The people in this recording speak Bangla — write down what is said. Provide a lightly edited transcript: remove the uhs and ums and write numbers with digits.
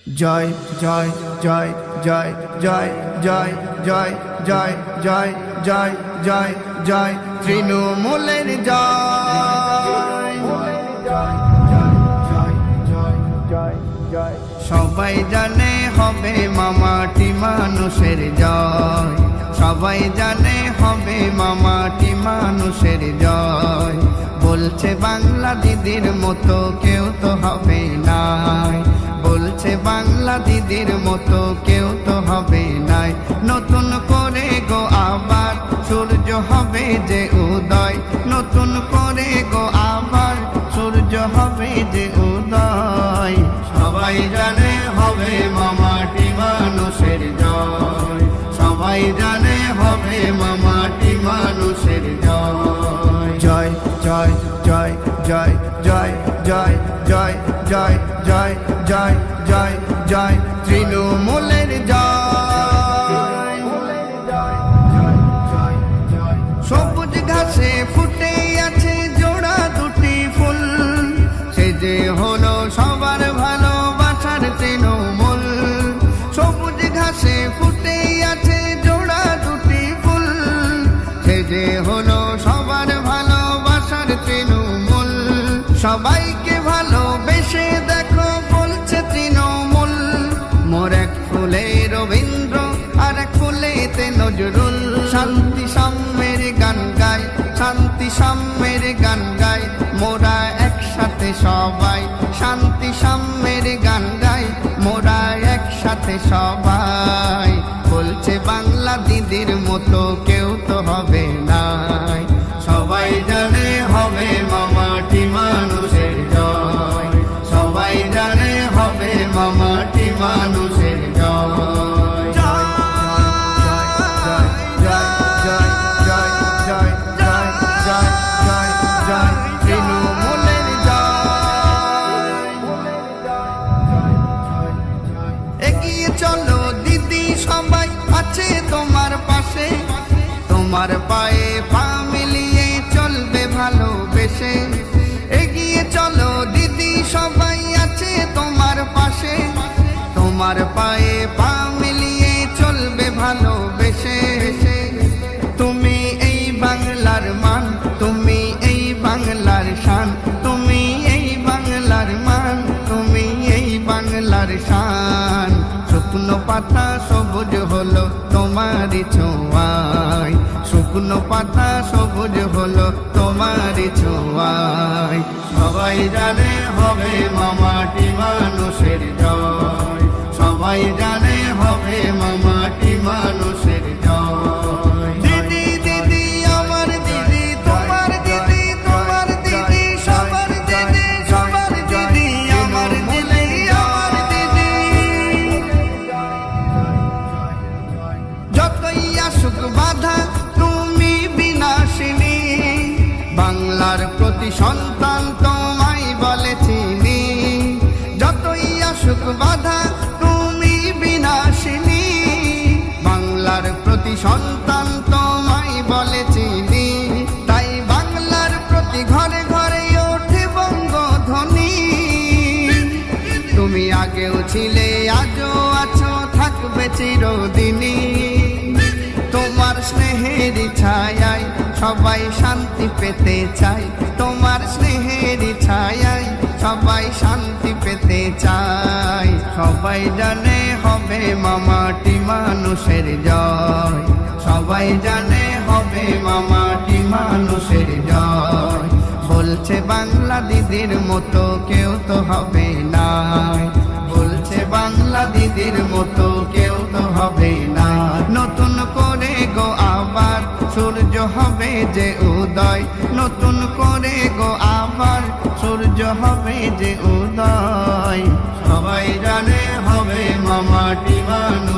জয় জয় জয় জয় জয় জয় জয় জয় জয় জয় জয় জয় তৃণমূলের জয়। সবাই জানে হবে মামাটি মানুষের জয়, সবাই জানে হবে মামাটি মানুষের জয়। বলছে বাংলা দিদির মতো কেউ তো হবে নাই, বলছে বাংলা দিদির মতো কেউ তো হবে নাই। নতুন করে গো আবার সূর্য হবে যে উদয়, নতুন করে গো আবার সূর্য হবে যে উদয়। সবাই জানে হবে মামাটি মানুষের জয়, সবাই জানে হবে মামাটি মানুষের জয়। জয় জয় জয় জয় জয় জয় জয় জয় জয় জয় জয় জয় তৃণমূলের জয়। সবুজ ঘাসে ফুটে আছে জোড়া দুটি ফুল, সে যে হলো সবার ভালোবাসার তৃণমূল। সবুজ ঘাসে ফুটে আছে জোড়া দুটি ফুল, সে যে হলো সবার ভালোবাসার তৃণমূল। সবাইকে ভালোবেসে দেখো বলছে তৃণমূল, মোর এক ফুলে রবীন্দ্র আর এক ফুলেতে নজরুল। শান্তি সাম্যের গান গাই, শান্তি সাম্যের গান গাই মোরা একসাথে সবাই, শান্তি সাম্যের গান গাই মোরা একসাথে সবাই। বলছে বাংলা দিদির মতো কেউ তো হবে নাই, সবাই জানে হবে মামাটি মানুষের জয়, সবাই জানে হবে মামাটি মানুষের জয়। এগিয়ে চলো দিদি সবাই আছে তোমার পাশে, তোমার পায়ে পা মিলিয়ে চলবে ভালোবেসে। এগিয়ে চলো দিদি সবাই আছে তোমার পাশে, তোমার পায়ে পা মিলিয়ে চলবে ভালোবেসে। তুমি এই বাংলার মান, তুমি এই বাংলার শান, তুমি এই বাংলার মান, তুমি এই বাংলার শান। শুকনো পাতা সবুজ হলো তোমারই ছোঁয়ায়, শুকনো পাতা সবুজ হলো তোমারই ছোঁয়ায়। সবাই জানে হবে মামাটি মানুষের জয়, সবাই জানে হবে মামাটি মানুষের জয়। দিদি দিদি আমার দিদি, তোমার দিদি তোমার দিদি, সবার দিদি সবার দিদি, আমার দিদি আমার দিদি। যতই আসুক বাধা তুমি বিনাশিনী, বাংলার প্রতি সন্তান তোমায় বলে চিনি। যতই আসুক বাধা তুমি বিনাশিনী, বাংলার প্রতি সন্তান তোমায় বলে চিনি। তাই বাংলার প্রতি ঘরে ঘরে ওঠে বঙ্গধ্বনি। তুমি আগেও ছিলে আজও আছো থাকবে চিরদিনই, তোমার স্নেহের ছায়ায় সবাই শান্তি পেতে চায়, তোমার স্নেহের ছায়ায় সবাই শান্তি পেতে চায়। সবাই জানে হবে মামাটি মানুষের জয়, সবাই জানে হবে মামাটি মানুষের জয়। বলছে বাংলা দিদির মতো কেউ তো হবে নাই, বলছে বাংলা দিদির মতো কেউ তো হবে না। নতুন করে গো আবার সূর্য হবে যে উদয়, নতুন করে গো আবার সূর্য হবে যে উদয়। সবাই জানে হবে মামাটি মানুষ।